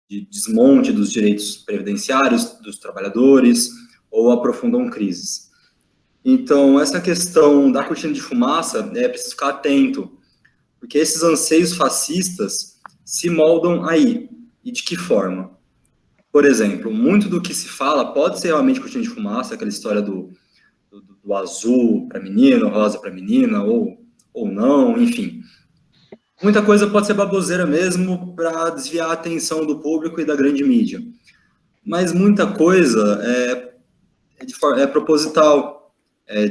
de desmonte dos direitos previdenciários dos trabalhadores ou aprofundam crises. Então, essa questão da cortina de fumaça, é preciso ficar atento, porque esses anseios fascistas se moldam aí. E de que forma? Por exemplo, muito do que se fala pode ser realmente cortina de fumaça, aquela história do azul para menino, rosa para menina, ou não, enfim. Muita coisa pode ser baboseira mesmo para desviar a atenção do público e da grande mídia. Mas muita coisa é proposital,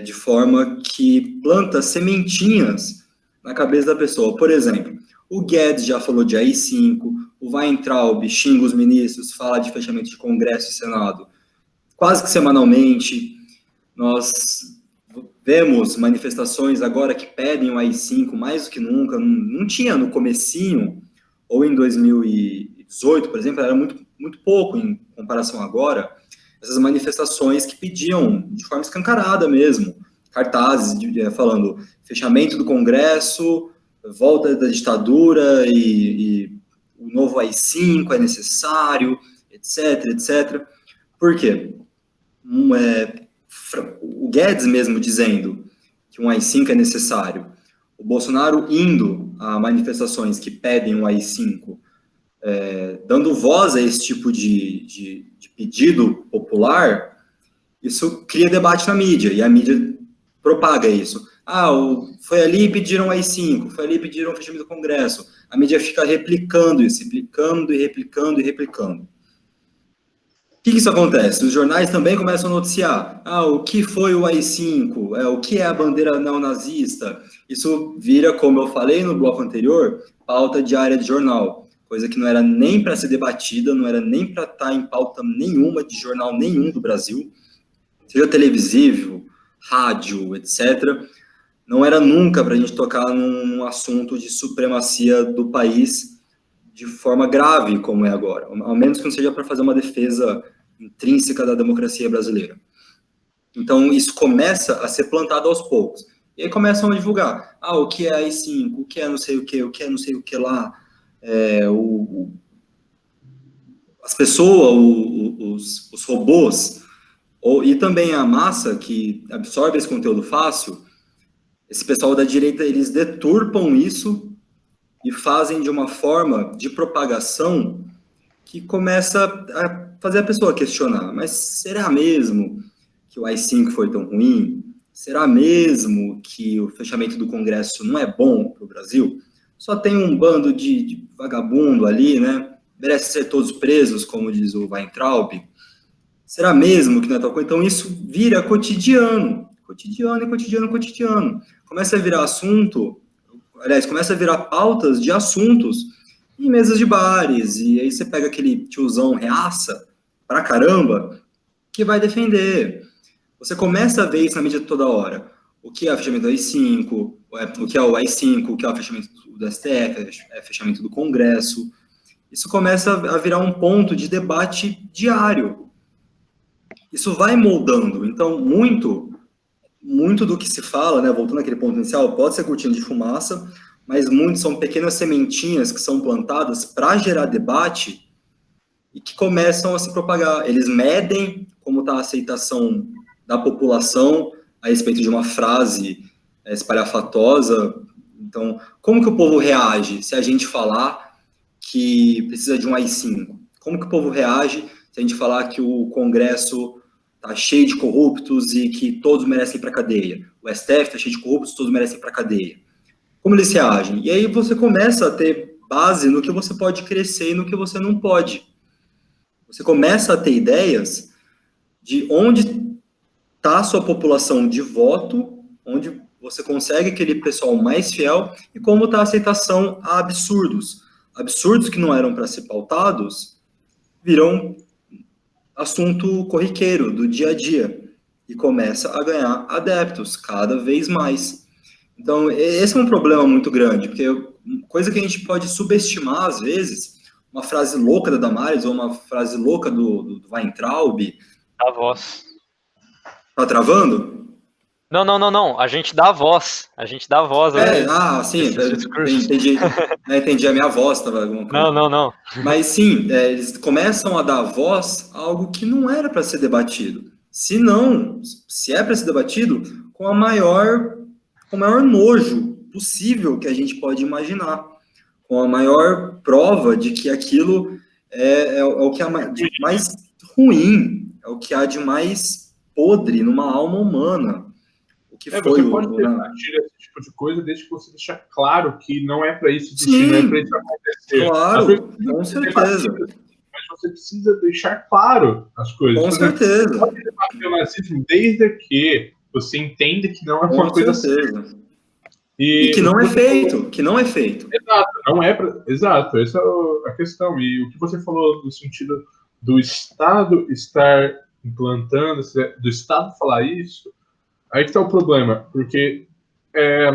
de forma que planta sementinhas na cabeça da pessoa. Por exemplo, o Guedes já falou de AI-5, o Weintraub xinga os ministros, fala de fechamento de Congresso e Senado quase que semanalmente. Nós vemos manifestações agora que pedem o AI-5 mais do que nunca. Não tinha no comecinho, ou em 2018, por exemplo, era muito, muito pouco em comparação agora, essas manifestações que pediam de forma escancarada mesmo, cartazes falando fechamento do Congresso, volta da ditadura e o novo AI-5 é necessário, etc, etc. Por quê? O Guedes mesmo dizendo que um AI-5 é necessário, o Bolsonaro indo a manifestações que pedem um AI-5, dando voz a esse tipo de pedido popular, isso cria debate na mídia, e a mídia propaga isso. Foi ali e pediram AI-5, foi ali e pediram o fechamento do Congresso. A mídia fica replicando isso, replicando e replicando e replicando. O que isso acontece? Os jornais também começam a noticiar. O que foi o AI-5? O que é a bandeira neonazista? Isso vira, como eu falei no bloco anterior, pauta diária de jornal. Coisa que não era nem para ser debatida, não era nem para estar em pauta nenhuma de jornal nenhum do Brasil, seja televisivo, rádio, etc. Não era nunca para a gente tocar num assunto de supremacia do país de forma grave, como é agora. Ao menos que não seja para fazer uma defesa intrínseca da democracia brasileira. Então, isso começa a ser plantado aos poucos. E aí começam a divulgar. O que é AI-5? O que é não sei o que? O que é não sei o que lá? As pessoas, os robôs, e também a massa que absorve esse conteúdo fácil, esse pessoal da direita, eles deturpam isso e fazem de uma forma de propagação que começa a fazer a pessoa questionar, mas será mesmo que o AI-5 foi tão ruim? Será mesmo que o fechamento do Congresso não é bom para o Brasil? Só tem um bando de vagabundo ali, né? Merece ser todos presos, como diz o Weintraub. Será mesmo que não é tal coisa? Então isso vira cotidiano. Cotidiano. Começa a virar assunto, começa a virar pautas de assuntos em mesas de bares, e aí você pega aquele tiozão reaça pra caramba, que vai defender. Você começa a ver isso na mídia toda hora. O que é o fechamento do AI-5, o que é o AI-5, o que é o fechamento do STF, fechamento do Congresso. Isso começa a virar um ponto de debate diário. Isso vai moldando. Então, muito do que se fala, né, voltando àquele ponto inicial, pode ser cortina de fumaça, mas muitos são pequenas sementinhas que são plantadas para gerar debate e que começam a se propagar. Eles medem como está a aceitação da população a respeito de uma frase espalhafatosa. Então, como que o povo reage se a gente falar que precisa de um AI-5? Como que o povo reage se a gente falar que o Congresso está cheio de corruptos e que todos merecem ir para a cadeia? O STF está cheio de corruptos, todos merecem ir para a cadeia. Como eles reagem? E aí você começa a ter base no que você pode crescer e no que você não pode. Você começa a ter ideias de onde está a sua população de voto, onde você consegue aquele pessoal mais fiel e como está a aceitação a absurdos. Absurdos que não eram para ser pautados viram assunto corriqueiro do dia a dia e começa a ganhar adeptos cada vez mais. Então, esse é um problema muito grande, porque coisa que a gente pode subestimar, às vezes, uma frase louca da Damares ou uma frase louca do Weintraub. A voz. Tá travando? Não. A gente dá a voz. A gente dá a voz. Sim, entendi. A minha voz estava alguma coisa. Não. Mas sim, eles começam a dar voz a algo que não era para ser debatido. Se é para ser debatido, com o maior nojo possível que a gente pode imaginar, com a maior prova de que aquilo é o que há de mais ruim, é o que há de mais podre numa alma humana. O que foi você pode debatir esse tipo de coisa desde que você deixar claro que não é para isso existir, não é para isso acontecer. Claro, com certeza. Mas você precisa deixar claro as coisas. Com certeza. Você pode debater o nazismo desde que você entenda que não é uma coisa certa. E que não é feito, Exato, não é exato, essa é a questão. E o que você falou no sentido do Estado estar implantando, do Estado falar isso, aí que está o problema, porque é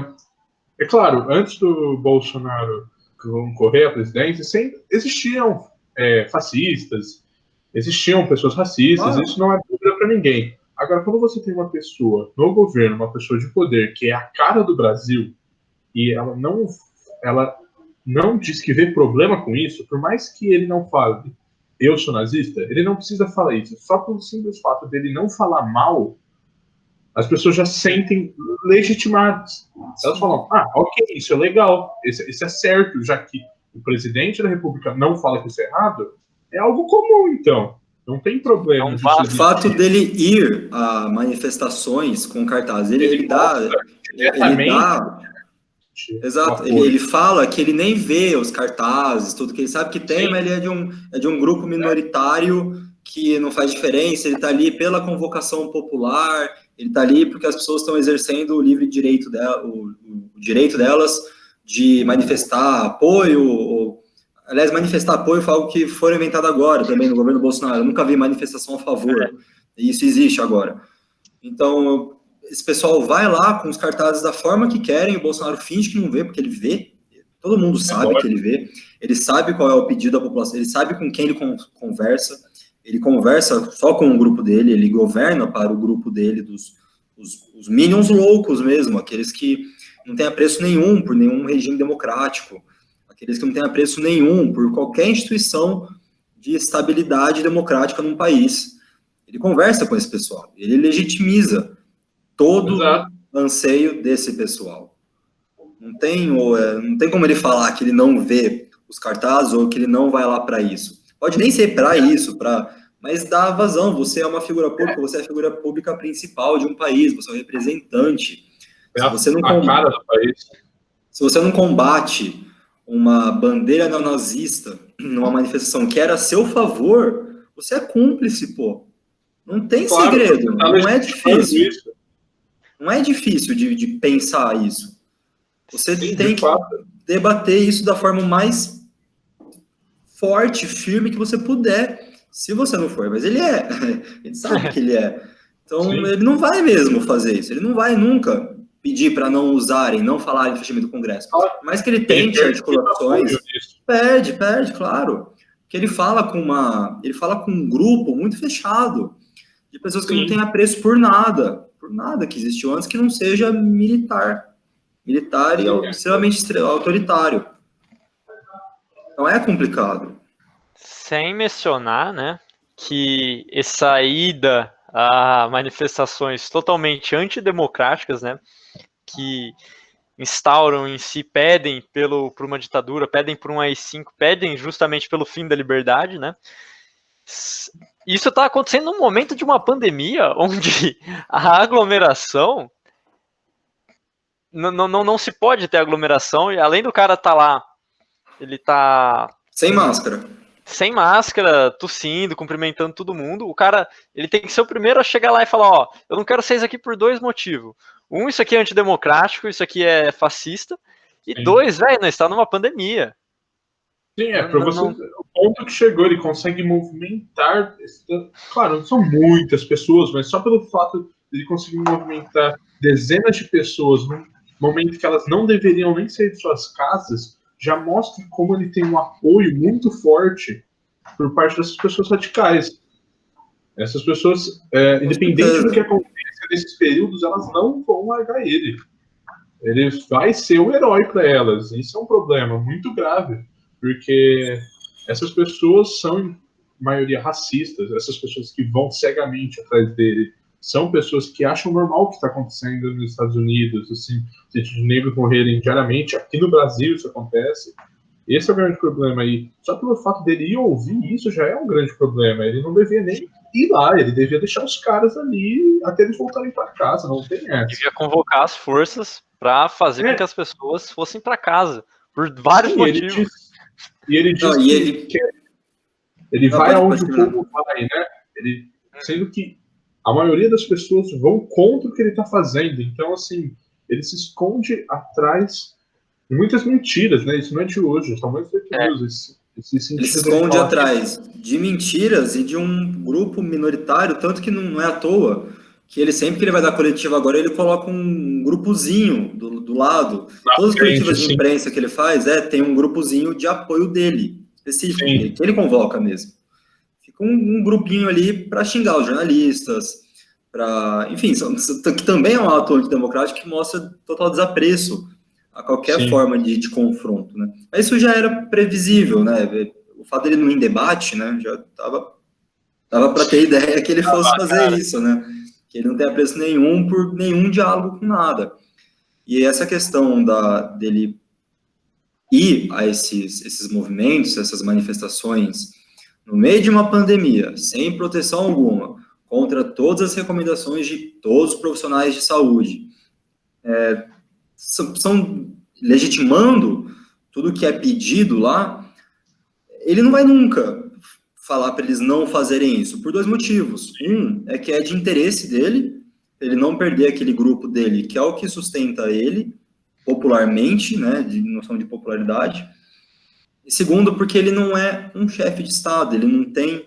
claro, antes do Bolsonaro concorrer à presidência, sempre existiam fascistas, existiam pessoas racistas, isso não é dúvida para ninguém. Agora, quando você tem uma pessoa no governo, uma pessoa de poder, que é a cara do Brasil, e ela não diz que vê problema com isso, por mais que ele não fale eu sou nazista, ele não precisa falar isso. Só pelo simples fato dele não falar mal, as pessoas já se sentem legitimadas. Elas falam, ok, isso é legal, isso é certo, já que o presidente da República não fala que isso é errado, é algo comum, então. Não tem problema. O fato dele ir a manifestações com cartazes, ele dá... Exato, ele fala que ele nem vê os cartazes, tudo que ele sabe que tem, mas ele é de um grupo minoritário que não faz diferença, ele está ali pela convocação popular, ele está ali porque as pessoas estão exercendo o livre direito o direito delas de manifestar apoio, aliás, manifestar apoio foi algo que foi inventado agora também no governo Bolsonaro, eu nunca vi manifestação a favor, e isso existe agora. Então, esse pessoal vai lá com os cartazes da forma que querem, o Bolsonaro finge que não vê, porque ele vê, todo mundo sabe que ele vê, ele sabe qual é o pedido da população, ele sabe com quem ele conversa, ele conversa só com o grupo dele, ele governa para o grupo dele, os minions loucos mesmo, aqueles que não têm apreço nenhum por nenhum regime democrático, aqueles que não têm apreço nenhum por qualquer instituição de estabilidade democrática num país. Ele conversa com esse pessoal, ele legitimiza todo o anseio desse pessoal. Não tem como ele falar que ele não vê os cartazes ou que ele não vai lá para isso. Pode nem ser para isso, mas dá vazão. Você é uma figura pública, você é a figura pública principal de um país, você é o representante. Se você não combate uma bandeira neonazista numa manifestação que era a seu favor, você é cúmplice, pô. Não tem segredo, não é difícil. Não é difícil de pensar isso. Você tem que debater isso da forma mais forte, firme que você puder. Se você não for, mas ele é. Ele sabe que ele é. Então, ele não vai mesmo fazer isso. Ele não vai nunca pedir para não usarem, não falarem fechamento do Congresso. Mas que ele tente articulações, perde, claro. Porque ele fala com um grupo muito fechado de pessoas que não têm apreço por nada que existiu antes que não seja militar e extremamente autoritário. Então é complicado. Sem mencionar, né, que essa ida a manifestações totalmente antidemocráticas, né, que instauram em si, pedem por uma ditadura, pedem por um AI-5, pedem justamente pelo fim da liberdade, né? Isso está acontecendo num momento de uma pandemia onde a aglomeração não se pode ter aglomeração, e além do cara estar lá, ele tá sem máscara, tossindo, cumprimentando todo mundo, o cara, ele tem que ser o primeiro a chegar lá e falar, eu não quero vocês aqui por 2 motivos. Um, isso aqui é antidemocrático, isso aqui é fascista, e 2, velho, nós está numa pandemia. Sim, para você, o ponto que chegou, ele consegue movimentar, claro, não são muitas pessoas, mas só pelo fato de ele conseguir movimentar dezenas de pessoas num momento que elas não deveriam nem sair de suas casas, já mostra como ele tem um apoio muito forte por parte dessas pessoas radicais. Essas pessoas, independente do que aconteça nesses períodos elas não vão largar ele. Ele vai ser o herói para elas. Isso é um problema muito grave, porque essas pessoas são, em maioria, racistas. Essas pessoas que vão cegamente atrás dele são pessoas que acham normal o que está acontecendo nos Estados Unidos, assim, de negros morrerem diariamente. Aqui no Brasil isso acontece. Esse é o grande problema aí. Só pelo fato dele ir ouvir isso já é um grande problema. Ele não devia nem ir lá, ele devia deixar os caras ali até eles voltarem para casa, não tem essa. Devia convocar as forças para fazer com que as pessoas fossem para casa, por vários motivos. Ele diz que ele vai aonde o povo vai, né? Sendo que a maioria das pessoas vão contra o que ele está fazendo. Então, assim, ele se esconde atrás de muitas mentiras, né? Isso não é de hoje, são muitas fake news. Ele se esconde atrás de mentiras e de um grupo minoritário, tanto que não é à toa que ele sempre que ele vai dar coletiva agora, ele coloca um grupozinho do lado. Todas as coletivas de imprensa que ele faz, tem um grupozinho de apoio dele, específico, que ele convoca mesmo. Fica um grupinho ali para xingar os jornalistas, enfim, que também é um ato antidemocrático que mostra total desapreço a qualquer forma de confronto, né? Mas isso já era previsível, né? O fato dele não ir em debate, né? Já tava para ter ideia que ele fosse fazer isso, né? Que ele não tem apreço nenhum por nenhum diálogo com nada. E essa questão dele ir a esses movimentos, essas manifestações, no meio de uma pandemia, sem proteção alguma, contra todas as recomendações de todos os profissionais de saúde, são legitimando tudo que é pedido lá, ele não vai nunca falar para eles não fazerem isso, por dois motivos. Um, é que é de interesse dele, ele não perder aquele grupo dele, que é o que sustenta ele, popularmente, né, de noção de popularidade. E segundo, porque ele não é um chefe de Estado, ele não tem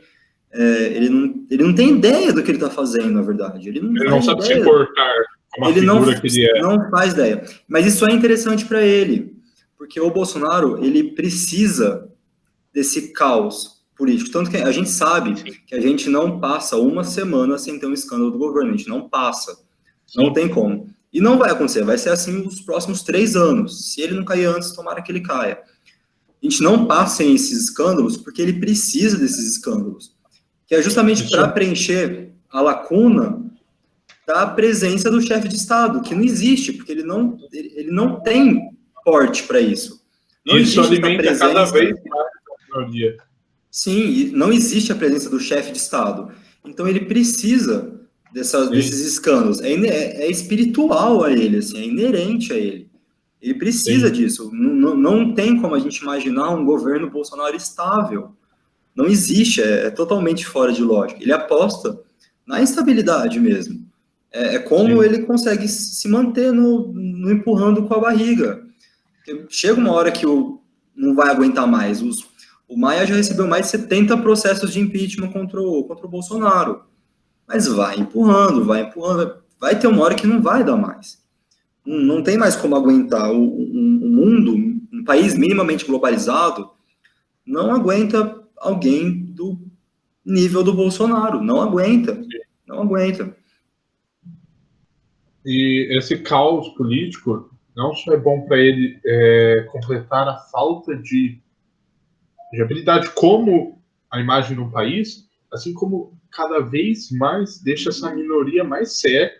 ideia do que ele está fazendo, na verdade. Ele não sabe se portar como a figura que ele é. Não faz ideia. Mas isso é interessante para ele, porque o Bolsonaro, ele precisa desse caos político. Tanto que a gente sabe que a gente não passa uma semana sem ter um escândalo do governo. A gente não passa. Não tem como. E não vai acontecer. Vai ser assim os próximos 3 anos. Se ele não cair antes, tomara que ele caia. A gente não passa em esses escândalos porque ele precisa desses escândalos. Que é justamente para preencher a lacuna da presença do chefe de Estado, que não existe, porque ele não tem porte para isso. Não isso alimenta cada vez mais a minoria. Sim, não existe a presença do chefe de Estado. Então ele precisa desses escândalos. É espiritual a ele, assim, é inerente a ele. Ele precisa disso. Não tem como a gente imaginar um governo Bolsonaro estável. Não existe, é totalmente fora de lógica. Ele aposta na instabilidade mesmo. É como ele consegue se manter no empurrando com a barriga. Chega uma hora que não vai aguentar mais. O Maia já recebeu mais de 70 processos de impeachment contra o Bolsonaro. Mas vai empurrando. Vai ter uma hora que não vai dar mais. Não tem mais como aguentar. Um mundo, um país minimamente globalizado, não aguenta alguém do nível do Bolsonaro. Não aguenta. E esse caos político não só é bom para ele completar a falta de habilidade como a imagem do país, assim como cada vez mais deixa essa minoria mais cega,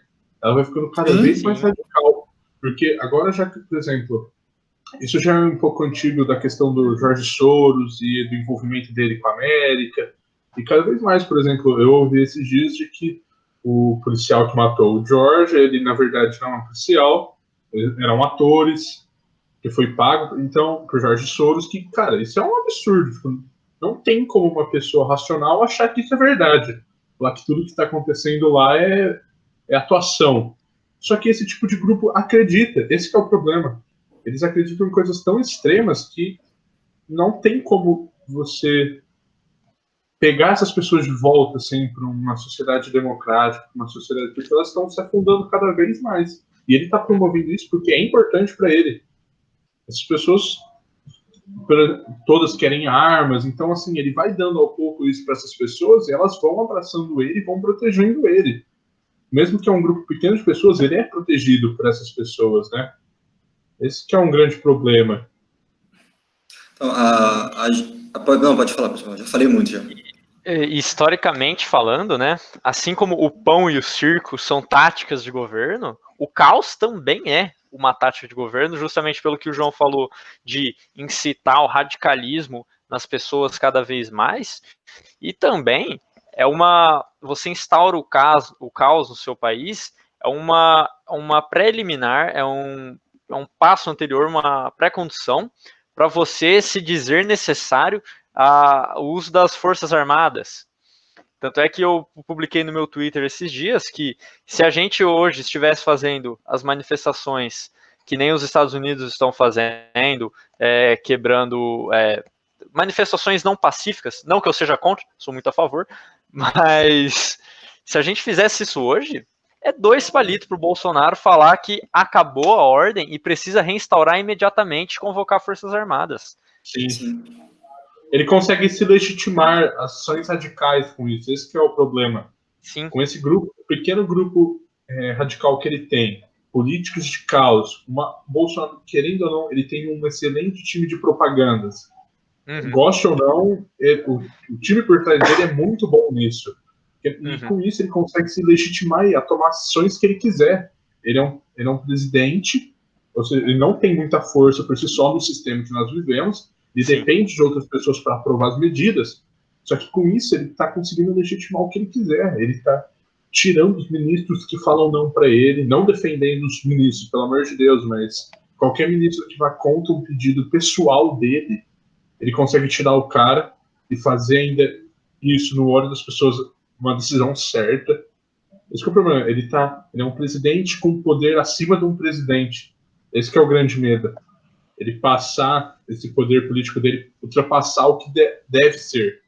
ela vai ficando cada vez mais radical. Porque agora já que, por exemplo, isso já é um pouco antigo da questão do Jorge Soros e do envolvimento dele com a América, e cada vez mais, por exemplo, eu ouvi esses dias de que o policial que matou o George, ele na verdade não é um policial, eram atores, que foi pago, então, por Jorge Soros, que, cara, isso é um absurdo. Não tem como uma pessoa racional achar que isso é verdade. Lá que tudo que está acontecendo lá é atuação. Só que esse tipo de grupo acredita, esse que é o problema. Eles acreditam em coisas tão extremas que não tem como você pegar essas pessoas de volta assim, para uma sociedade democrática, uma sociedade, porque elas estão se afundando cada vez mais. E ele está promovendo isso porque é importante para ele. Essas pessoas todas querem armas, então assim, ele vai dando ao pouco isso para essas pessoas e elas vão abraçando ele e vão protegendo ele. mesmo que é um grupo pequeno de pessoas, ele é protegido por essas pessoas, né? Esse que é um grande problema. Então, não, pode falar, já falei muito já. Historicamente falando, né, assim como o pão e o circo são táticas de governo, o caos também é uma tática de governo, justamente pelo que o João falou de incitar o radicalismo nas pessoas cada vez mais, e também você instaura o caos no seu país, é uma preliminar, é um passo anterior, uma pré-condição para você se dizer necessário o uso das Forças Armadas. Tanto é que eu publiquei no meu Twitter esses dias que se a gente hoje estivesse fazendo as manifestações que nem os Estados Unidos estão fazendo, quebrando manifestações não pacíficas, não que eu seja contra, sou muito a favor, mas se a gente fizesse isso hoje, é 2 palitos para o Bolsonaro falar que acabou a ordem e precisa reinstaurar imediatamente e convocar Forças Armadas. Sim. Sim. Ele consegue se legitimar ações radicais com isso. Esse que é o problema. Sim. Com esse grupo, pequeno grupo radical que ele tem, políticos de caos, Bolsonaro, querendo ou não, ele tem um excelente time de propagandas. Goste ou não, o time por trás dele é muito bom nisso. E com isso ele consegue se legitimar e a tomar ações que ele quiser. Ele é um presidente, ou seja, ele não tem muita força por si só no sistema que nós vivemos, ele depende de outras pessoas para aprovar as medidas, só que com isso ele está conseguindo legitimar o que ele quiser. Ele está tirando os ministros que falam não para ele, não defendendo os ministros, pelo amor de Deus, mas qualquer ministro que vá contra um pedido pessoal dele, ele consegue tirar o cara e fazer ainda isso no olho das pessoas uma decisão certa. Esse que é o problema. Ele é um presidente com poder acima de um presidente. Esse que é o grande medo. Ele passar esse poder político dele, ultrapassar o que deve ser.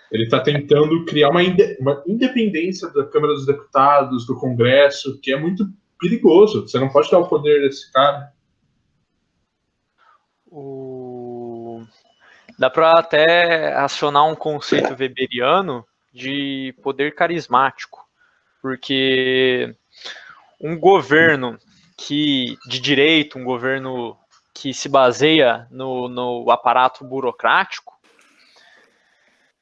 Ele está tentando criar uma independência da Câmara dos Deputados, do Congresso, que é muito perigoso. Você não pode dar o poder desse cara. Dá para até acionar um conceito weberiano de poder carismático, porque um governo de direito, um governo que se baseia no aparato burocrático,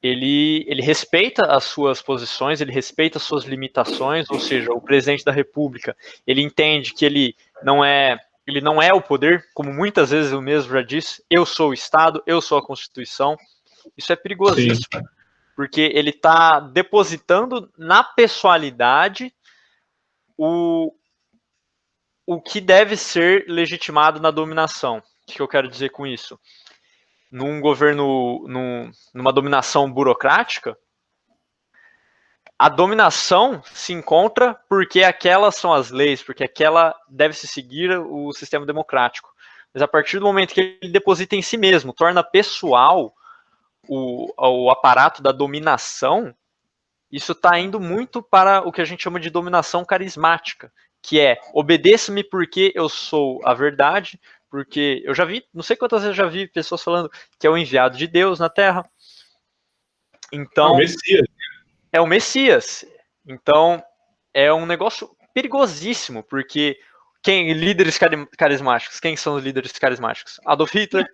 ele respeita as suas posições, ele respeita as suas limitações, ou seja, o presidente da República, ele entende que ele não é o poder, como muitas vezes eu mesmo já disse, eu sou o Estado, eu sou a Constituição. Isso é perigosíssimo, porque ele está depositando na pessoalidade o que deve ser legitimado na dominação. O que eu quero dizer com isso? Num governo, numa dominação burocrática, a dominação se encontra porque aquelas são as leis, porque aquela deve se seguir o sistema democrático. Mas a partir do momento que ele deposita em si mesmo, torna pessoal o aparato da dominação, isso está indo muito para o que a gente chama de dominação carismática, que é obedeça-me porque eu sou a verdade, porque eu já vi, não sei quantas vezes eu já vi pessoas falando que é o enviado de Deus na Terra. Então, o Messias. É o Messias. Então, é um negócio perigosíssimo, porque líderes carismáticos, quem são os líderes carismáticos? Adolf Hitler.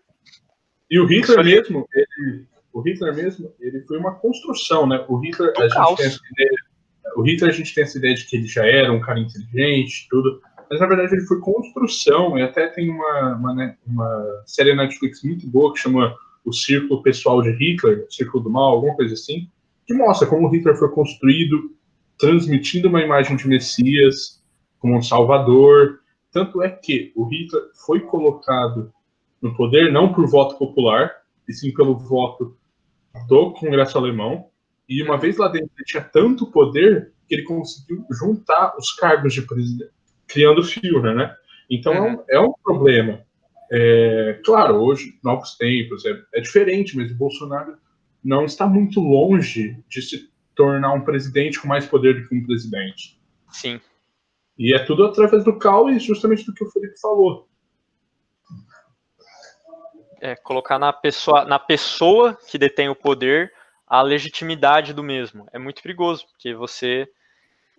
E o Hitler mesmo, ele foi uma construção, né? O Hitler, a gente tem essa ideia de que ele já era um cara inteligente, tudo, mas na verdade ele foi construção, e até tem uma série na Netflix muito boa que chama O Círculo Pessoal de Hitler, O Círculo do Mal, alguma coisa assim, que mostra como o Hitler foi construído, transmitindo uma imagem de Messias, como um salvador. Tanto é que o Hitler foi colocado no poder não por voto popular, e sim pelo voto do Congresso Alemão, e uma vez lá dentro ele tinha tanto poder que ele conseguiu juntar os cargos de presidente, criando o Führer, né? Então é um problema. Claro, hoje, novos tempos, é diferente, mas o Bolsonaro não está muito longe de se tornar um presidente com mais poder do que um presidente. Sim. E é tudo através do caos e justamente do que o Felipe falou. Colocar na pessoa que detém o poder a legitimidade do mesmo. É muito perigoso, porque você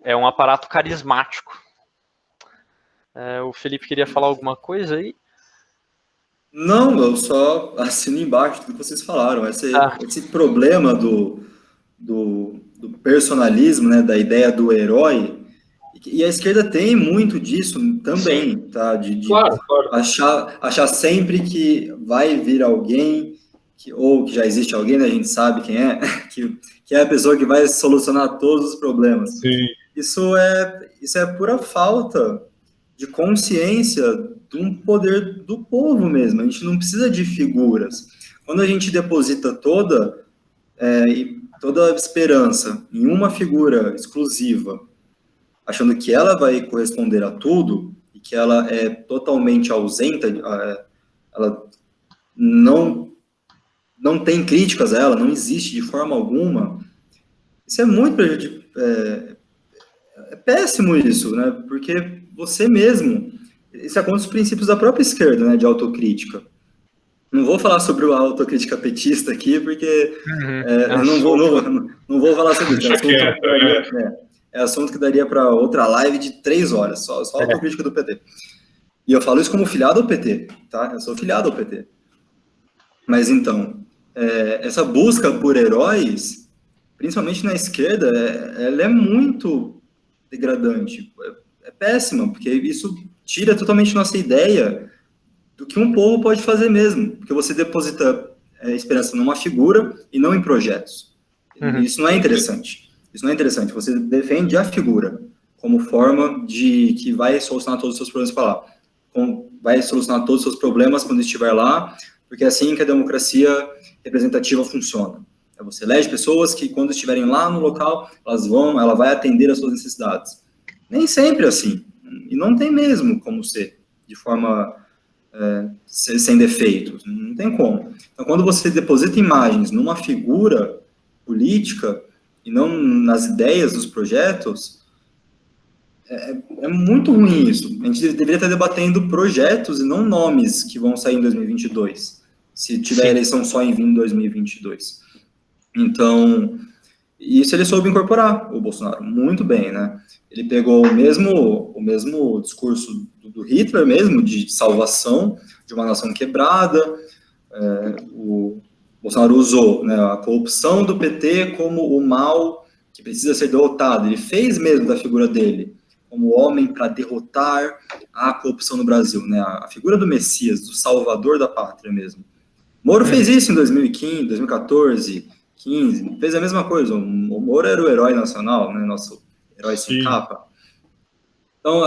é um aparato carismático. O Felipe queria falar alguma coisa aí? Não, eu só assino embaixo do que vocês falaram. Esse problema do personalismo, né, da ideia do herói, e a esquerda tem muito disso também, tá? De Claro. achar sempre que vai vir alguém, ou que já existe alguém, né, a gente sabe quem é, que é a pessoa que vai solucionar todos os problemas. Sim. Isso é pura falta de consciência de um poder do povo mesmo. A gente não precisa de figuras. Quando a gente deposita toda a esperança em uma figura exclusiva, achando que ela vai corresponder a tudo, e que ela é totalmente ausente, ela não tem críticas a ela, não existe de forma alguma, isso é muito prejudicial. É péssimo isso, né? Porque você mesmo, isso é contra os princípios da própria esquerda, né, de autocrítica. Não vou falar sobre a autocrítica petista aqui, porque eu não vou falar sobre isso. É assunto que daria para outra live de 3 horas, só a autocrítica do PT. E eu falo isso como filiado ao PT, tá? Eu sou filiado ao PT. Mas então, essa busca por heróis, principalmente na esquerda, ela é muito degradante. É péssima, porque isso tira totalmente nossa ideia do que um povo pode fazer mesmo. Porque você deposita esperança numa figura e não em projetos. Isso não é interessante. Isso não é interessante. Você defende a figura como forma de que vai solucionar todos os seus problemas para lá. Vai solucionar todos os seus problemas quando estiver lá, porque é assim que a democracia representativa funciona. Você elege pessoas que, quando estiverem lá no local, ela vai atender às suas necessidades. Nem sempre assim. E não tem mesmo como ser, de forma sem defeitos. Não tem como. Então, quando você deposita imagens numa figura política e não nas ideias dos projetos, é muito ruim isso. A gente deveria estar debatendo projetos e não nomes que vão sair em 2022, se tiver eleição só em 2022. Então, isso ele soube incorporar, o Bolsonaro, muito bem, né? Ele pegou o mesmo discurso do Hitler mesmo, de salvação de uma nação quebrada. O Bolsonaro usou, né, a corrupção do PT como o mal que precisa ser derrotado. Ele fez mesmo da figura dele como homem para derrotar a corrupção no Brasil, né? A figura do Messias, do salvador da pátria mesmo. Moro fez isso em 2015, 2014, 15, fez a mesma coisa. O Moro era o herói nacional, né? Nosso herói sem capa. Então,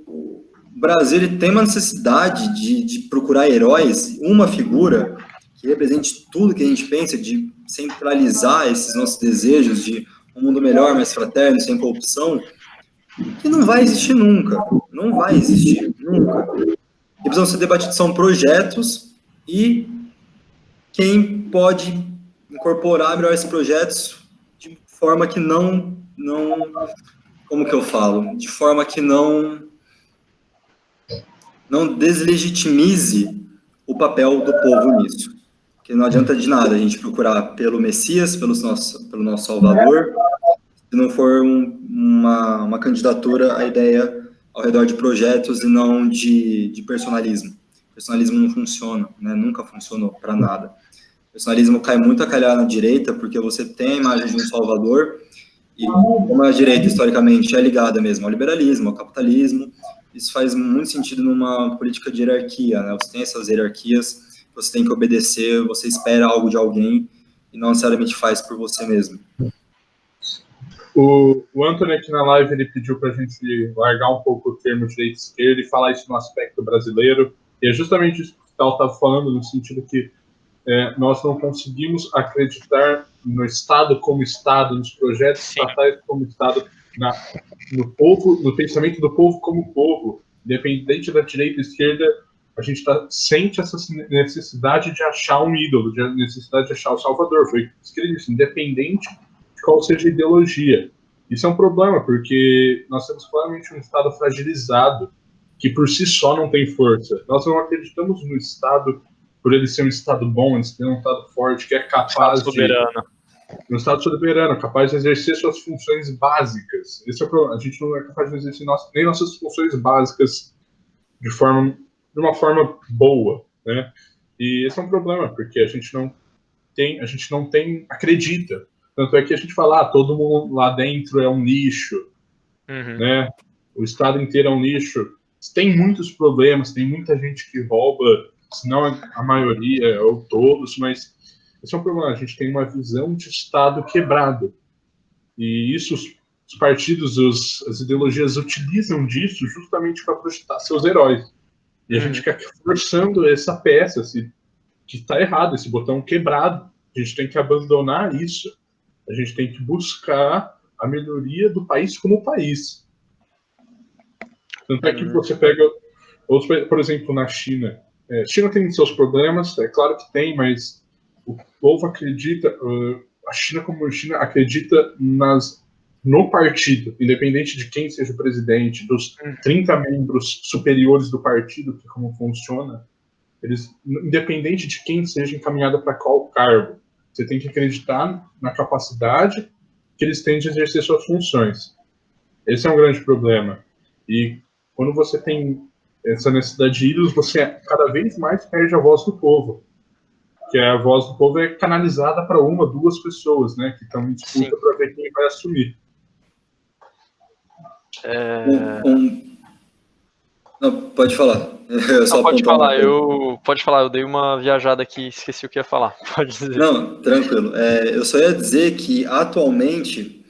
o Brasil ele tem uma necessidade de procurar heróis, uma figura que represente tudo que a gente pensa, de centralizar esses nossos desejos de um mundo melhor, mais fraterno, sem corrupção, que não vai existir nunca. Não vai existir, nunca. O que precisam ser debatidos são projetos e quem pode incorporar melhor esses projetos de forma que não como que eu falo? De forma que não deslegitimize o papel do povo nisso. Porque não adianta de nada a gente procurar pelo Messias, pelo nosso Salvador, se não for uma candidatura à ideia ao redor de projetos e não de personalismo. Personalismo não funciona, né? Nunca funcionou para nada. O personalismo cai muito a calhar na direita, porque você tem a imagem de um salvador, e como a direita, historicamente, é ligada mesmo ao liberalismo, ao capitalismo, isso faz muito sentido numa política de hierarquia, né? Você tem essas hierarquias, você tem que obedecer, você espera algo de alguém, e não necessariamente faz por você mesmo. O Anthony aqui na live, ele pediu para a gente largar um pouco o termo direita e esquerda e falar isso no aspecto brasileiro, e é justamente isso que o Tal estava falando, no sentido que nós não conseguimos acreditar no Estado como Estado, nos projetos estatais como Estado, no povo, no pensamento do povo como povo, independente da direita e esquerda. A gente sente essa necessidade de achar um ídolo, de necessidade de achar o Salvador. Foi isso que ele disse, independente de qual seja a ideologia. Isso é um problema, porque nós temos claramente um Estado fragilizado, que por si só não tem força. Nós não acreditamos no Estado por ele ser um Estado bom, ele ser um Estado forte, que é capaz soberano. um Estado soberano, capaz de exercer suas funções básicas. Esse é o problema. A gente não é capaz de exercer nem nossas funções básicas de uma forma boa, né? E esse é um problema, porque a gente não acredita. Tanto é que a gente fala, todo mundo lá dentro é um lixo, né? O Estado inteiro é um lixo. Tem muitos problemas, tem muita gente que rouba, se não a maioria ou todos, mas esse é um problema. A gente tem uma visão de Estado quebrado. E isso os partidos, as ideologias utilizam disso justamente para projetar seus heróis. E a gente fica forçando essa peça, que está errado, esse botão quebrado. A gente tem que abandonar isso. A gente tem que buscar a melhoria do país como país. Tanto é que você pega outros, por exemplo, na China. A China tem seus problemas, é claro que tem, mas o povo acredita, a China como China acredita no partido, independente de quem seja o presidente, dos 30 membros superiores do partido, que como funciona, eles, independente de quem seja encaminhado para qual cargo, você tem que acreditar na capacidade que eles têm de exercer suas funções. Esse é um grande problema. E quando você tem essa necessidade de ídolos, você cada vez mais perde a voz do povo. Que a voz do povo é canalizada para uma, duas pessoas, né? Que estão em disputa para ver quem vai assumir. Não, pode falar. Pode falar, eu dei uma viajada aqui, esqueci o que ia falar. Pode dizer. Não, tranquilo. Eu só ia dizer que, atualmente,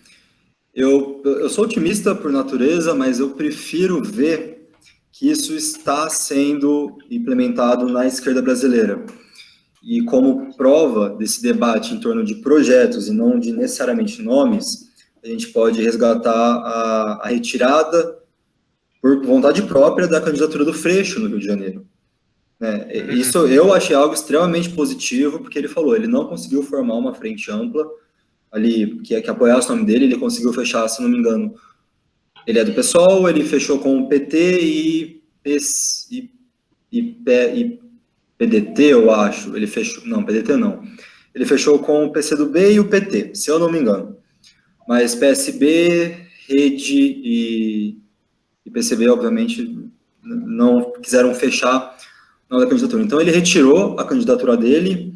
eu sou otimista por natureza, mas eu prefiro ver que isso está sendo implementado na esquerda brasileira. E como prova desse debate em torno de projetos e não de necessariamente nomes, a gente pode resgatar a retirada por vontade própria da candidatura do Freixo no Rio de Janeiro. Isso eu achei algo extremamente positivo, porque ele falou, ele não conseguiu formar uma frente ampla ali, que apoiasse o nome dele, ele conseguiu fechar, se não me engano, ele é do PSOL, ele fechou com o PT e PDT, eu acho, ele fechou, não, PDT não, ele fechou com o PCdoB e o PT, se eu não me engano, mas PSB, Rede e PCB, obviamente, não quiseram fechar na candidatura. Então, ele retirou a candidatura dele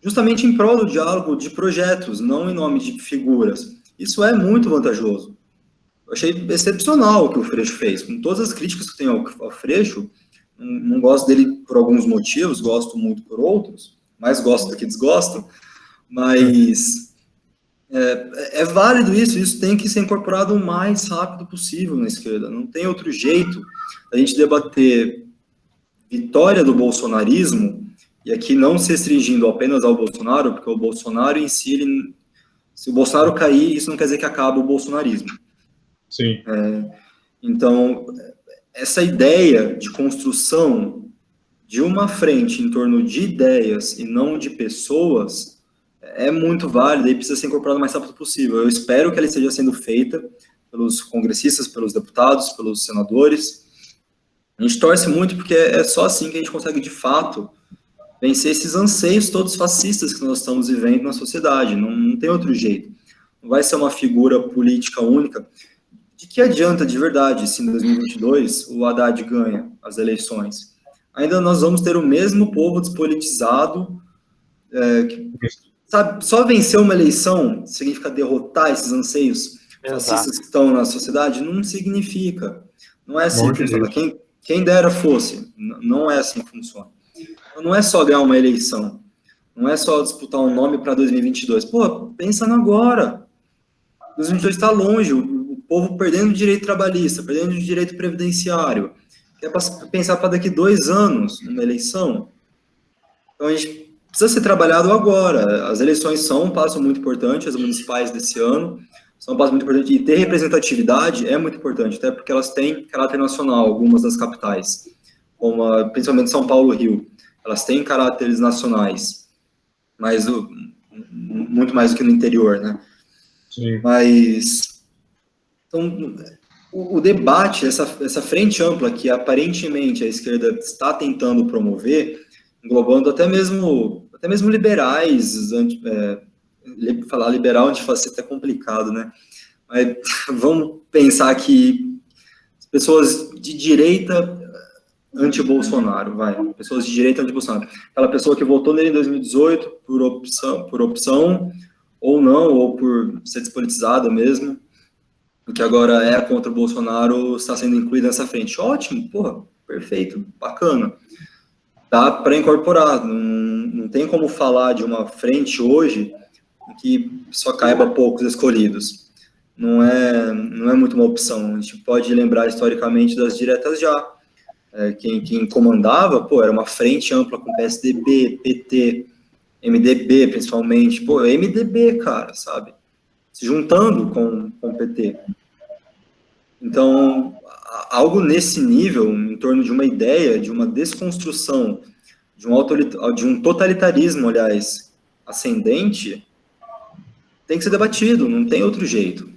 justamente em prol do diálogo de projetos, não em nome de figuras. Isso é muito vantajoso. Eu achei excepcional o que o Freixo fez. Com todas as críticas que eu tenho ao Freixo, não gosto dele por alguns motivos, gosto muito por outros, mais gosto do que desgosto, mas é válido isso tem que ser incorporado o mais rápido possível na esquerda. Não tem outro jeito a gente debater vitória do bolsonarismo, e aqui não se restringindo apenas ao Bolsonaro, porque o Bolsonaro em si, se o Bolsonaro cair, isso não quer dizer que acaba o bolsonarismo. Sim. Então, essa ideia de construção de uma frente em torno de ideias e não de pessoas é muito válida e precisa ser incorporada o mais rápido possível. Eu espero que ela esteja sendo feita pelos congressistas, pelos deputados, pelos senadores. A gente torce muito porque é só assim que a gente consegue, de fato, vencer esses anseios todos fascistas que nós estamos vivendo na sociedade. Não tem outro jeito. Não vai ser uma figura política única. De que adianta, de verdade, se em 2022 o Haddad ganha as eleições? Ainda nós vamos ter o mesmo povo despolitizado, sabe, só vencer uma eleição significa derrotar esses anseios fascistas que estão na sociedade? Não significa. Não é assim que funciona. Quem dera fosse. Não é assim que funciona. Então, não é só ganhar uma eleição. Não é só disputar um nome para 2022. Pô, pensa no agora. 2022 está longe. O povo perdendo o direito trabalhista, perdendo o direito previdenciário. Quer pensar para daqui 2 anos, numa eleição? Então, a gente precisa ser trabalhado agora. As eleições são um passo muito importante, as municipais desse ano, são um passo muito importante. E ter representatividade é muito importante, até porque elas têm caráter nacional, algumas das capitais, como principalmente São Paulo e Rio. Elas têm caráteres nacionais, mas muito mais do que no interior, né? Sim. Mas, então, o debate, essa frente ampla que aparentemente a esquerda está tentando promover, englobando até mesmo liberais, falar liberal antifascista é complicado, né? Mas vamos pensar que pessoas de direita anti-Bolsonaro, pessoas de direita anti-Bolsonaro, aquela pessoa que votou nele em 2018 por opção ou não, ou por ser despolitizada mesmo, que agora é contra o Bolsonaro, está sendo incluída nessa frente. Ótimo, porra, perfeito, bacana. Dá para incorporar, não tem como falar de uma frente hoje que só caiba poucos escolhidos. Não é muito uma opção. A gente pode lembrar historicamente das diretas já. Quem comandava, pô, era uma frente ampla com PSDB, PT, MDB principalmente. Pô, MDB, cara, sabe? Se juntando com o PT. Então, algo nesse nível, em torno de uma ideia, de uma desconstrução, de um totalitarismo, aliás, ascendente, tem que ser debatido, não tem outro jeito.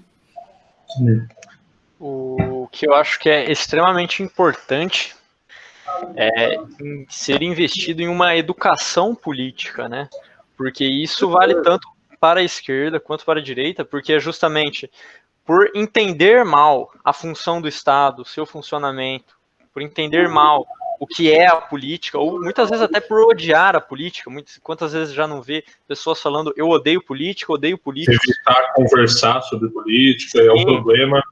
O que eu acho que é extremamente importante é ser investido em uma educação política, né? Porque isso vale tanto para a esquerda quanto para a direita, porque é justamente por entender mal a função do Estado, o seu funcionamento, por entender mal o que é a política, ou muitas vezes até por odiar a política. Quantas vezes já não vê pessoas falando eu odeio política, odeio política. Evitar conversar sobre política é um problema.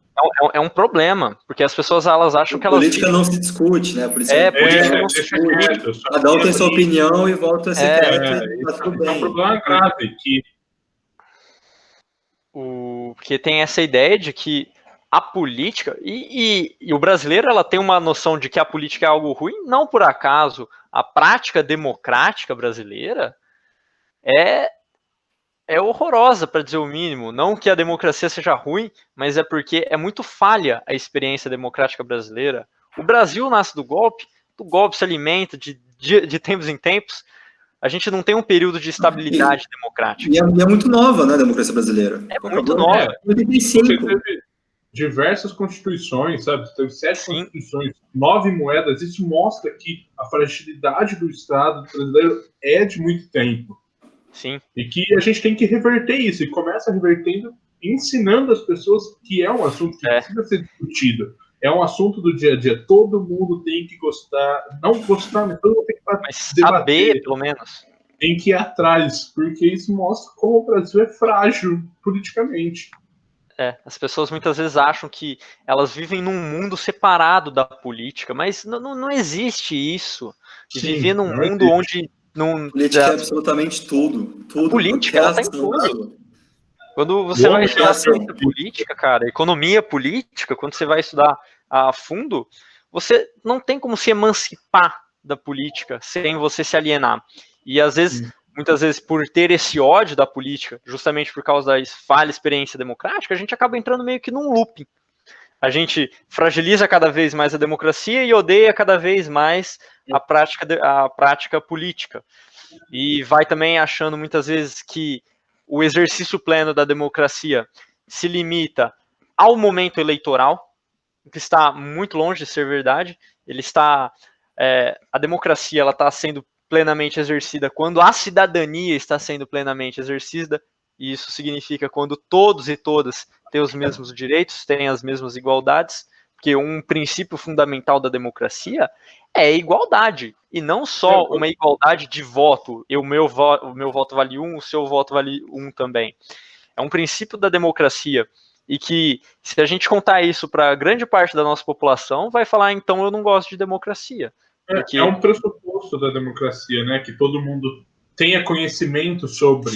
É um problema, porque as pessoas elas acham que elas... Política não se discute, né? Por isso política não se discute. Cada um tem sua opinião e volta a ser quieto, tá tudo bem. É um problema grave que... Porque tem essa ideia de que a política, e o brasileiro ela tem uma noção de que a política é algo ruim, não por acaso a prática democrática brasileira é horrorosa, para dizer o mínimo. Não que a democracia seja ruim, mas é porque é muito falha a experiência democrática brasileira. O Brasil nasce do golpe se alimenta de tempos em tempos. A gente não tem um período de estabilidade democrática. E é muito nova, né, a democracia brasileira. É muito nova. 85. Você teve diversas constituições, sabe? Você teve 7 constituições, 9 moedas. Isso mostra que a fragilidade do Estado brasileiro é de muito tempo. Sim. E que a gente tem que reverter isso. E começa revertendo, ensinando as pessoas que é um assunto que precisa ser discutido. É um assunto do dia a dia. Todo mundo tem que gostar. Não gostar, mas todo mundo tem que debater, saber, pelo menos. Tem que ir atrás, porque isso mostra como o Brasil é frágil politicamente. As pessoas muitas vezes acham que elas vivem num mundo separado da política, mas não existe isso. De viver num mundo onde... política é absolutamente tudo. A política, ela tá em tudo. Quando você vai estudar ciência política, cara, economia política, quando você vai estudar a fundo, você não tem como se emancipar da política sem você se alienar. E às vezes, muitas vezes, por ter esse ódio da política, justamente por causa da falha experiência democrática, a gente acaba entrando meio que num looping. A gente fragiliza cada vez mais a democracia e odeia cada vez mais a prática política. E vai também achando muitas vezes que o exercício pleno da democracia se limita ao momento eleitoral, que está muito longe de ser verdade. A democracia ela está sendo plenamente exercida quando a cidadania está sendo plenamente exercida, e isso significa quando todos e todas têm os mesmos direitos, têm as mesmas igualdades, porque um princípio fundamental da democracia é a igualdade, e não só uma igualdade de voto, o meu voto vale 1, o seu voto vale 1 também. É um princípio da democracia, e que se a gente contar isso para grande parte da nossa população, vai falar, então eu não gosto de democracia. Porque... É um pressuposto da democracia, né? Que todo mundo tenha conhecimento sobre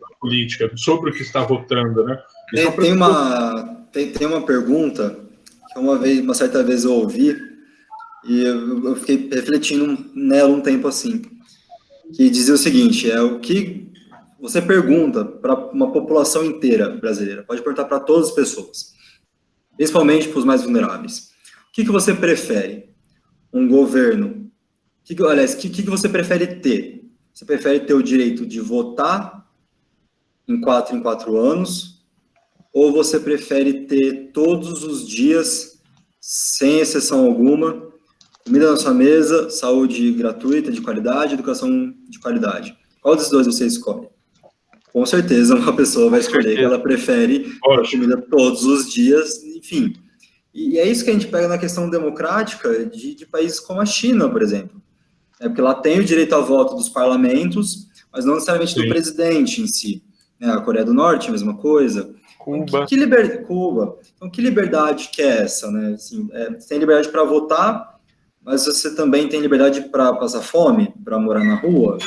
a política, sobre o que está votando, né? Tem uma pergunta que uma certa vez eu ouvi e eu fiquei refletindo nela um tempo assim, que dizia o seguinte: o que você pergunta para uma população inteira brasileira, pode perguntar para todas as pessoas, principalmente para os mais vulneráveis, o que você prefere? Um governo, o que você prefere ter? Você prefere ter o direito de votar em 4 anos, ou você prefere ter todos os dias, sem exceção alguma, comida na sua mesa, saúde gratuita, de qualidade, educação de qualidade? Qual desses dois você escolhe? com certeza uma pessoa vai escolher que ela prefere a comida todos os dias, enfim. E é isso que a gente pega na questão democrática de países como a China, por exemplo. Porque lá tem o direito ao voto dos parlamentos, mas não necessariamente do presidente em si. A Coreia do Norte, a mesma coisa. Cuba. Então, Cuba. Então, que liberdade que é essa? Né? Assim, você tem liberdade para votar, mas você também tem liberdade para passar fome, para morar na rua.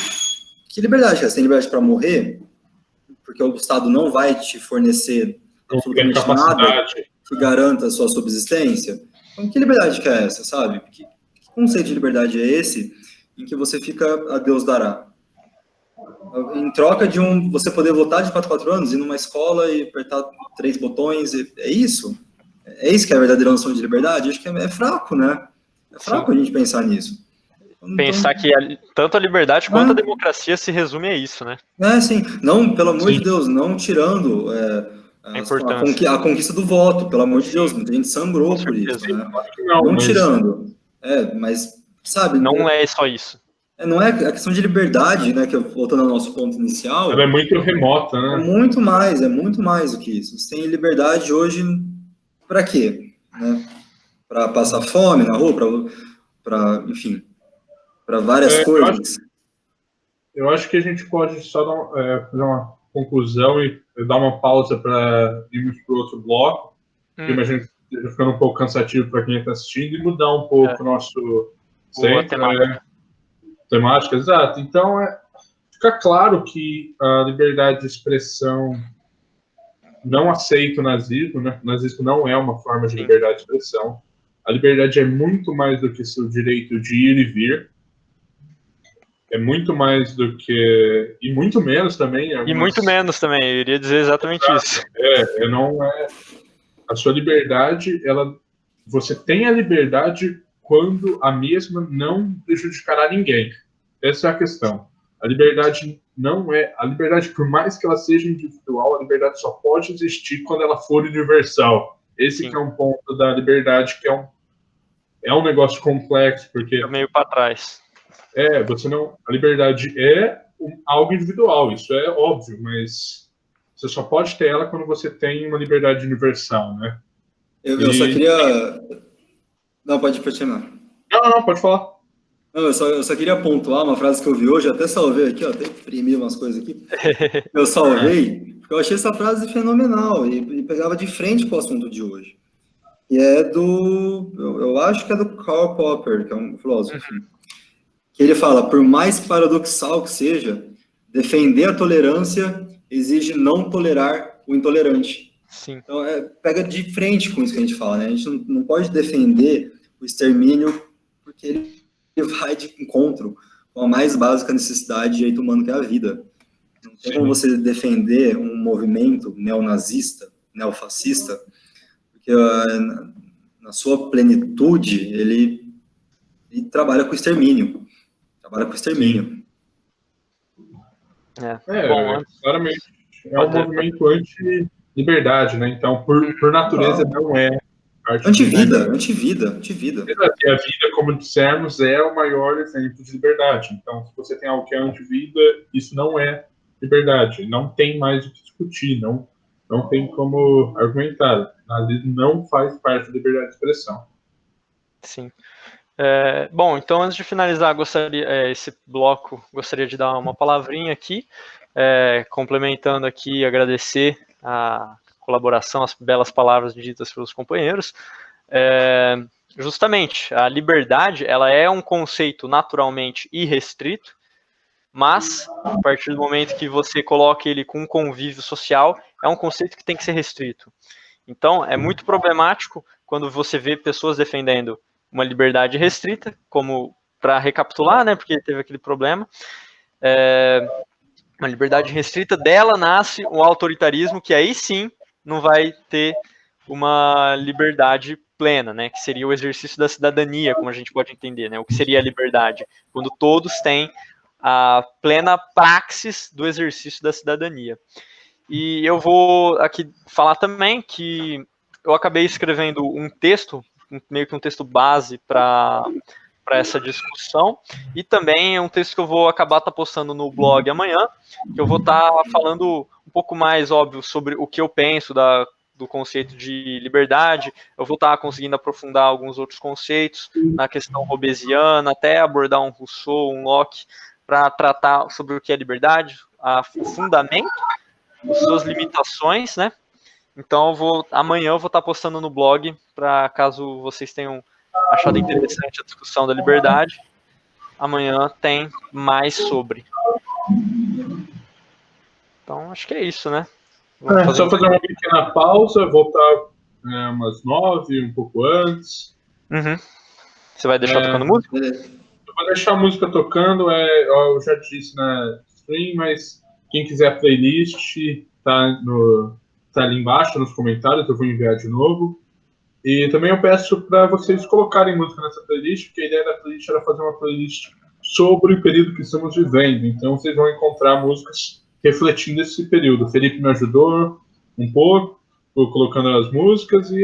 Que liberdade que é? Você tem liberdade para morrer? Porque o Estado não vai te fornecer absolutamente nada que garanta a sua subsistência. Então, que liberdade que é essa, sabe? Que conceito de liberdade é esse em que você fica a Deus dará? Em troca de você poder votar de 4 anos, ir numa escola e apertar 3 botões, é isso? É isso que é a verdadeira noção de liberdade? Acho que é fraco, né? É fraco a gente pensar nisso. Pensar que tanto a liberdade quanto a democracia se resume a isso, né? Sim. Não, pelo amor de Deus, não tirando a conquista do voto, pelo amor de Deus, muita gente sangrou por isso, né? Não tirando. Mas, sabe... Não é só isso. Não é a questão de liberdade, né, que voltando ao nosso ponto inicial... Ela é muito remota, né? É muito mais do que isso. Você tem liberdade hoje para quê? Né? Para passar fome na rua, enfim, para várias coisas. Eu acho que a gente pode só fazer uma conclusão e dar uma pausa para irmos para o outro bloco, que imagino que esteja ficando um pouco cansativo para quem está assistindo, e mudar um pouco o nosso temática, exato. Então, fica claro que a liberdade de expressão não aceita o nazismo, né? O nazismo não é uma forma de liberdade de expressão. A liberdade é muito mais do que seu direito de ir e vir. É muito mais do que... E muito menos também. E muito menos também, eu iria dizer exatamente isso. Não é... A sua liberdade, você tem a liberdade quando a mesma não prejudicará ninguém. Essa é a questão. A liberdade não é... A liberdade, por mais que ela seja individual, a liberdade só pode existir quando ela for universal. Esse que é um ponto da liberdade que é um negócio complexo, porque... É meio para trás. A liberdade é algo individual, isso é óbvio, mas você só pode ter ela quando você tem uma liberdade universal, né? Eu só queria... Não, pode continuar. Não, pode falar. Não, eu só queria pontuar uma frase que eu vi hoje, até salvei aqui, até imprimi umas coisas aqui. Eu salvei, porque eu achei essa frase fenomenal e pegava de frente com o assunto de hoje. E eu acho que é do Karl Popper, que é um filósofo. Que ele fala, por mais paradoxal que seja, defender a tolerância exige não tolerar o intolerante. Sim. Então, pega de frente com isso que a gente fala, né? A gente não pode defender o extermínio porque ele vai de encontro com a mais básica necessidade de direito humano, que é a vida. Não tem como você defender um movimento neonazista, neofascista, porque na sua plenitude ele trabalha com extermínio. Claramente. É um movimento anti-liberdade, né? Então, por natureza, não é anti-vida. E a vida, como dissemos, é o maior exemplo de liberdade. Então, se você tem algo que é anti-vida, isso não é liberdade. Não tem mais o que discutir, não tem como argumentar. O nazismo não faz parte da liberdade de expressão. Sim. Bom, então antes de finalizar, esse bloco, gostaria de dar uma palavrinha aqui, complementando aqui, agradecer a colaboração, as belas palavras ditas pelos companheiros. Justamente, a liberdade, ela é um conceito naturalmente irrestrito, mas, a partir do momento que você coloca ele com um convívio social, é um conceito que tem que ser restrito. Então, é muito problemático quando você vê pessoas defendendo uma liberdade restrita, como, para recapitular, né, porque teve aquele problema, uma liberdade restrita, dela nasce um autoritarismo que aí sim não vai ter uma liberdade plena, né, que seria o exercício da cidadania, como a gente pode entender, né, o que seria a liberdade, quando todos têm a plena praxis do exercício da cidadania. E eu vou aqui falar também que eu acabei escrevendo um texto, meio que um texto base para para essa discussão, e também é um texto que eu vou acabar postando no blog amanhã, que eu vou estar falando um pouco mais, óbvio, sobre o que eu penso do conceito de liberdade. Eu vou estar conseguindo aprofundar alguns outros conceitos na questão hobbesiana, até abordar um Rousseau, um Locke, para tratar sobre o que é liberdade, o fundamento, as suas limitações, né? Então amanhã eu vou estar postando no blog, para caso vocês tenham achado interessante a discussão da liberdade, amanhã tem mais sobre. Então acho que é isso, né? Só fazer uma pequena pausa, voltar umas 9, um pouco antes. Uhum. Você vai deixar tocando música? Eu vou deixar a música tocando, eu já disse na stream, mas quem quiser a playlist tá ali embaixo nos comentários, eu vou enviar de novo. E também eu peço para vocês colocarem música nessa playlist, porque a ideia da playlist era fazer uma playlist sobre o período que estamos vivendo. Então vocês vão encontrar músicas refletindo esse período. O Felipe me ajudou um pouco, colocando as músicas, e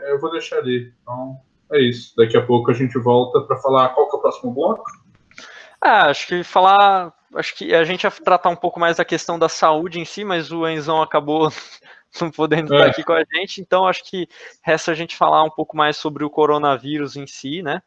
eu vou deixar ali. Então é isso. Daqui a pouco a gente volta para falar qual que é o próximo bloco. Acho que a gente ia tratar um pouco mais da questão da saúde em si, mas o Enzão acabou não podendo estar aqui com a gente, então acho que resta a gente falar um pouco mais sobre o coronavírus em si, né?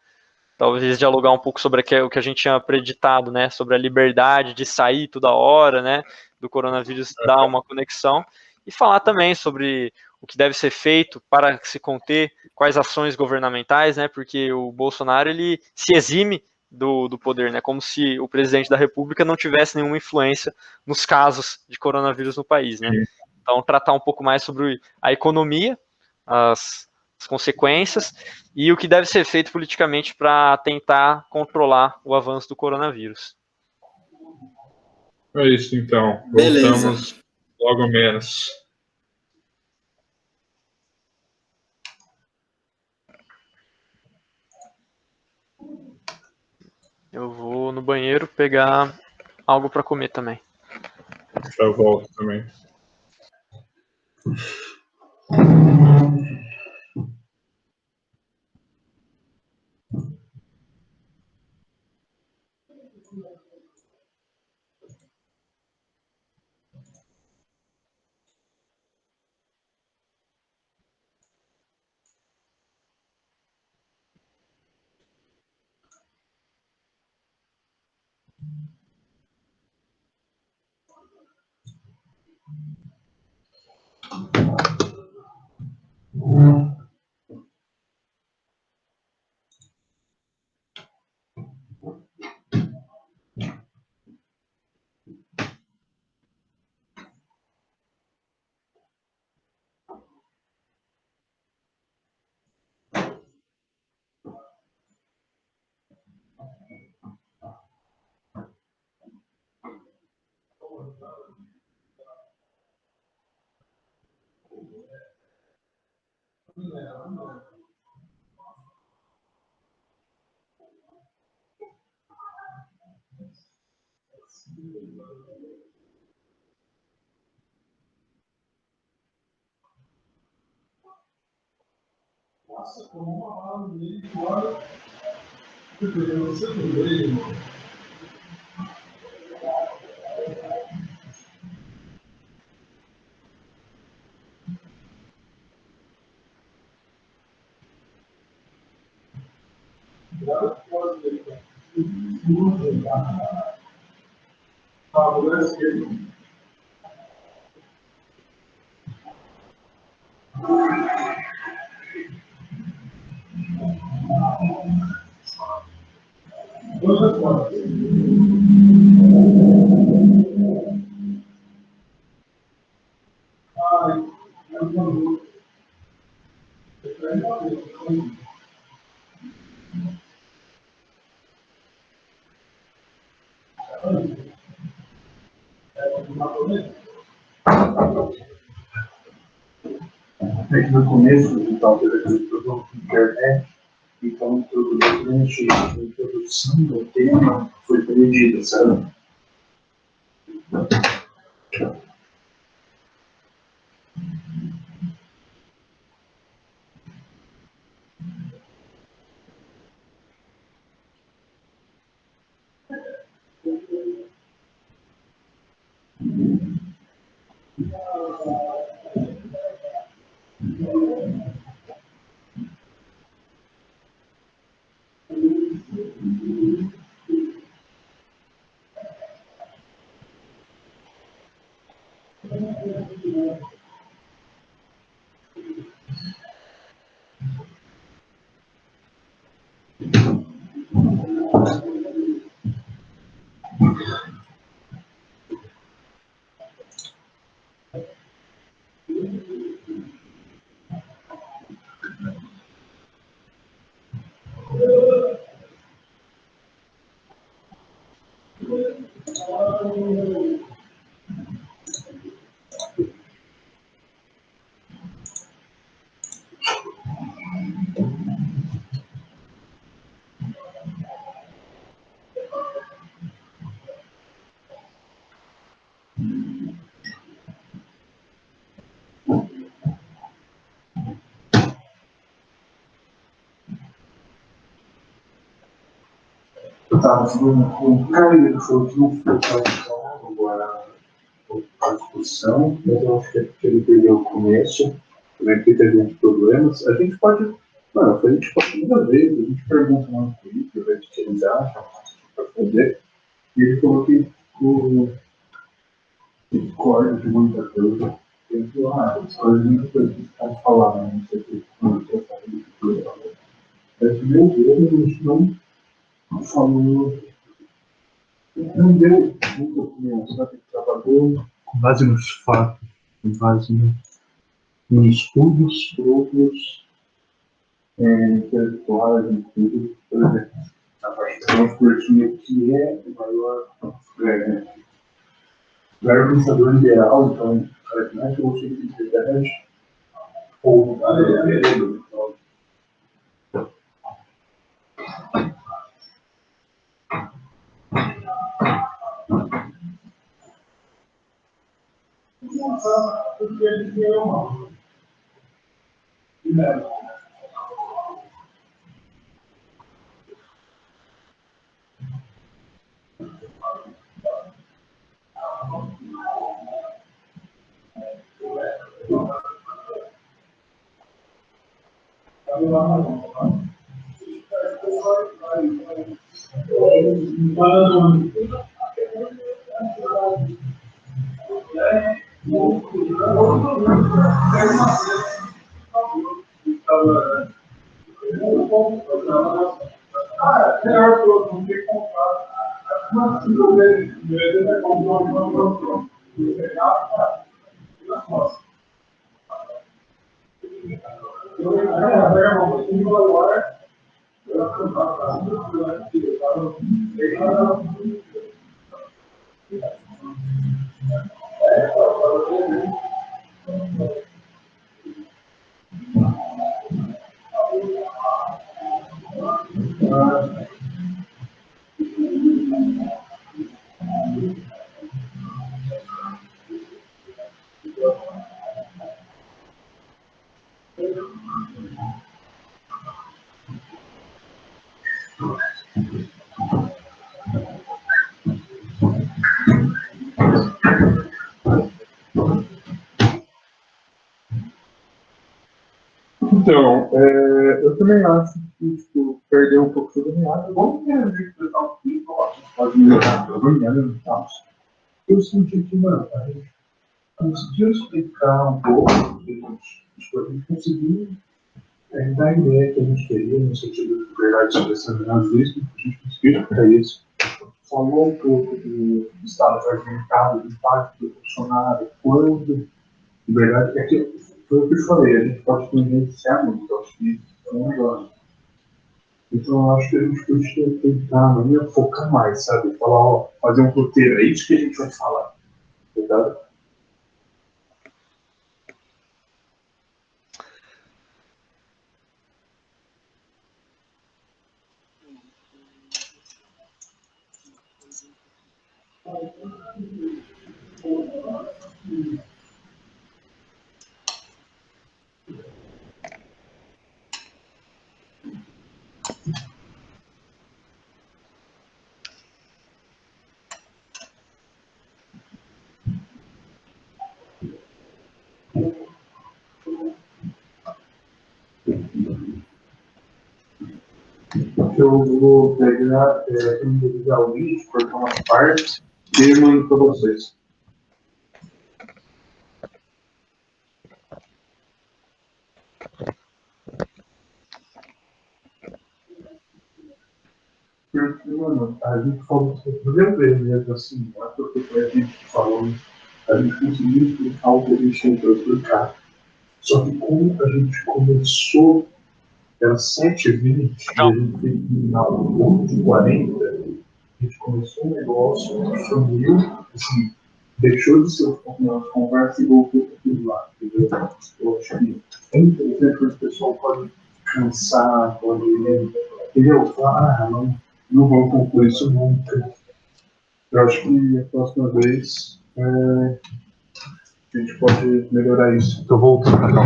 Talvez dialogar um pouco sobre o que a gente tinha preditado, né? Sobre a liberdade de sair toda hora, né? Do coronavírus dar uma conexão. E falar também sobre o que deve ser feito para se conter, quais ações governamentais, né? Porque o Bolsonaro, ele se exime do poder, né? Como se o presidente da República não tivesse nenhuma influência nos casos de coronavírus no país, né? Então, tratar um pouco mais sobre a economia, as consequências e o que deve ser feito politicamente para tentar controlar o avanço do coronavírus. É isso, então. Beleza. Voltamos logo menos. Eu vou no banheiro pegar algo para comer também. Já volto também. Nossa, tomou uma bala no meio de hora. Você não veio, irmão. É que no começo do tal do internet, então durante a introdução do tema foi perdida, sabe? Eu estava falando com o cara e ele falou que não foi tão agora a discussão, mas eu acho que é porque ele perdeu o começo, também porque teve uns problemas. A gente pode, mano, a gente pode toda vez, a gente pergunta lá no Twitter, ver o que eles acham para fazer, e ele falou que discorda de muita coisa. Ele falou, discorda de muita coisa que os caras falaram, não sei o que, não sei o que. Mas, meu Deus, a gente não falou, não deu muita opinião, sabe? Trabalhou com base nos fatos, com base em estudos próprios, intelectuais, em tudo. Por exemplo, a parte da transportinha que é o maior pensador ideal, então, não é que eu sei que de verdade, ou então, então, eu também acho que perdeu um pouco da meada. Vamos interpretar o que pode melhorar a meada no caso. Eu senti que, mano, a gente conseguiu explicar um pouco, a gente conseguiu dar a ideia que a gente queria, no sentido de verdade sobre essa nazismo, a gente conseguiu explicar isso. Falou um pouco do estado fragmentado, do impacto do Bolsonaro, quando, de verdade, é que foi o que eu falei, a gente pode tendenciar muito, eu acho que é um negócio. Então, eu acho que a gente podia tentar amanhã focar mais, sabe? Falar, ó, fazer um roteiro, é isso que a gente vai falar, verdade? Eu vou pegar, renderizar o vídeo, cortar umas partes e mando para vocês. Porque, mano, a gente falou sobre mesmo assim, não é porque foi a gente que falou, a gente conseguiu explicar o que a gente tentou explicar. Só que como a gente começou, era 7h20, e a gente tem que terminar um 8h40, a gente começou um negócio, sumiu, assim, deixou de ser uma conversa e voltou para aquilo lá, entendeu? Eu acho que é interessante que o pessoal pode cansar, pode, entendeu? Falar, não vão concluir isso nunca. Eu acho que a próxima vez a gente pode melhorar isso. Estou voltando para cá.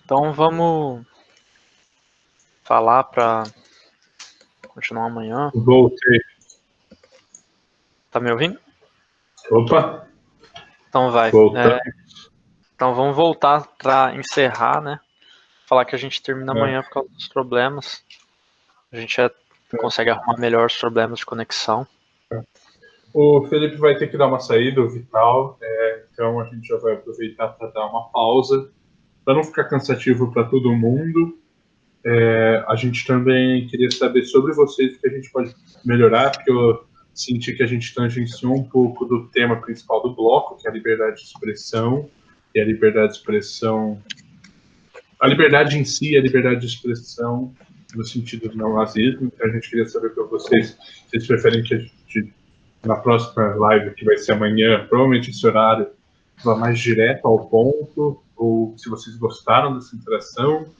Então vamos falar para continuar amanhã. Voltei. Tá me ouvindo? Opa, Então vai. voltando. Então vamos voltar para encerrar, né? Falar que a gente termina amanhã por causa dos problemas. A gente já consegue arrumar melhor os problemas de conexão. O Felipe vai ter que dar uma saída, o Vital, então a gente já vai aproveitar para dar uma pausa, para não ficar cansativo para todo mundo. A gente também queria saber sobre vocês o que a gente pode melhorar, porque eu senti que a gente tangenciou um pouco do tema principal do bloco, que é a liberdade de expressão, e a liberdade de expressão, a liberdade em si, a liberdade de expressão no sentido do não nazismo. Então a gente queria saber para vocês, vocês preferem que a gente, na próxima live, que vai ser amanhã, provavelmente esse horário, vá mais direto ao ponto, ou se vocês gostaram dessa interação.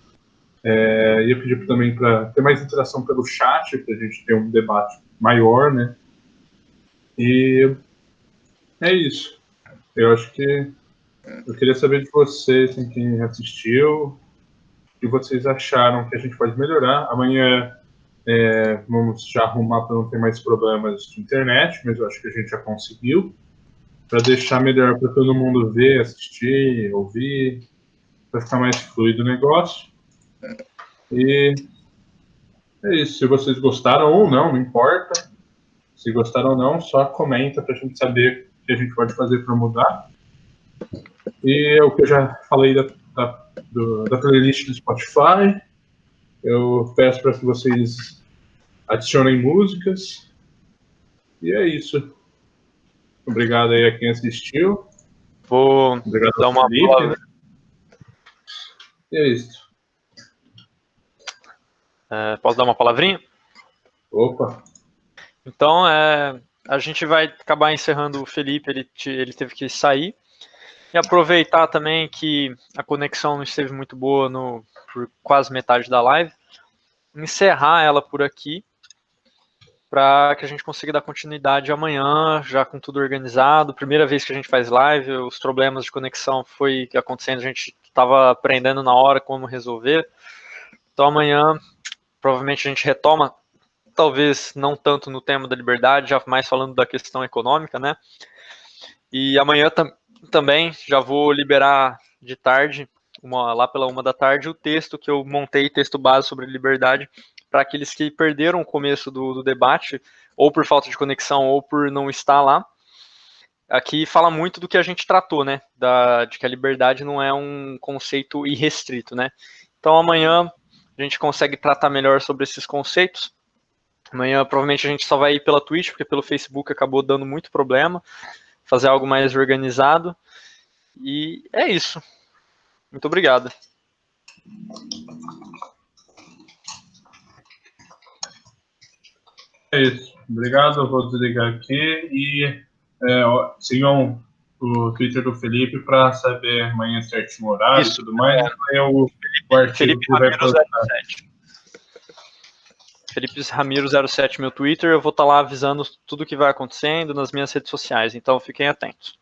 E eu pedi também para ter mais interação pelo chat, para a gente ter um debate maior, né? E é isso. Eu acho que eu queria saber de vocês, quem assistiu, o que vocês acharam que a gente pode melhorar. Amanhã vamos já arrumar para não ter mais problemas de internet, mas eu acho que a gente já conseguiu, para deixar melhor para todo mundo ver, assistir, ouvir, para ficar mais fluido o negócio. E é isso. Se vocês gostaram ou não, não importa. Se gostaram ou não, só comenta para a gente saber o que a gente pode fazer para mudar. E é o que eu já falei da playlist do Spotify. Eu peço para que vocês adicionem músicas. E é isso. Obrigado aí a quem assistiu. Vou Obrigado dar uma Felipe, palavra. né? E é isso. Posso dar uma palavrinha? Opa. Então, a gente vai acabar encerrando o Felipe, ele teve que sair. E aproveitar também que a conexão não esteve muito boa por quase metade da live. Encerrar ela por aqui, para que a gente consiga dar continuidade amanhã, já com tudo organizado. Primeira vez que a gente faz live, os problemas de conexão foi acontecendo, a gente estava aprendendo na hora como resolver. Então amanhã, provavelmente a gente retoma, talvez não tanto no tema da liberdade, já mais falando da questão econômica, né? E amanhã também já vou liberar de tarde, lá pela 1 da tarde, o texto que eu montei, texto base sobre liberdade, para aqueles que perderam o começo do debate, ou por falta de conexão, ou por não estar lá. Aqui fala muito do que a gente tratou, né? De que a liberdade não é um conceito irrestrito, né? Então amanhã a gente consegue tratar melhor sobre esses conceitos. Amanhã provavelmente a gente só vai ir pela Twitch, porque pelo Facebook acabou dando muito problema. Fazer algo mais organizado. E é isso. Muito obrigado. É isso. Obrigado, eu vou desligar aqui e sigam o Twitter do Felipe para saber amanhã certinho o horário e tudo mais. O artigo Felipe que vai Ramiro 07. Felipe Ramiro 07, meu Twitter. Eu vou estar lá avisando tudo o que vai acontecendo nas minhas redes sociais. Então fiquem atentos.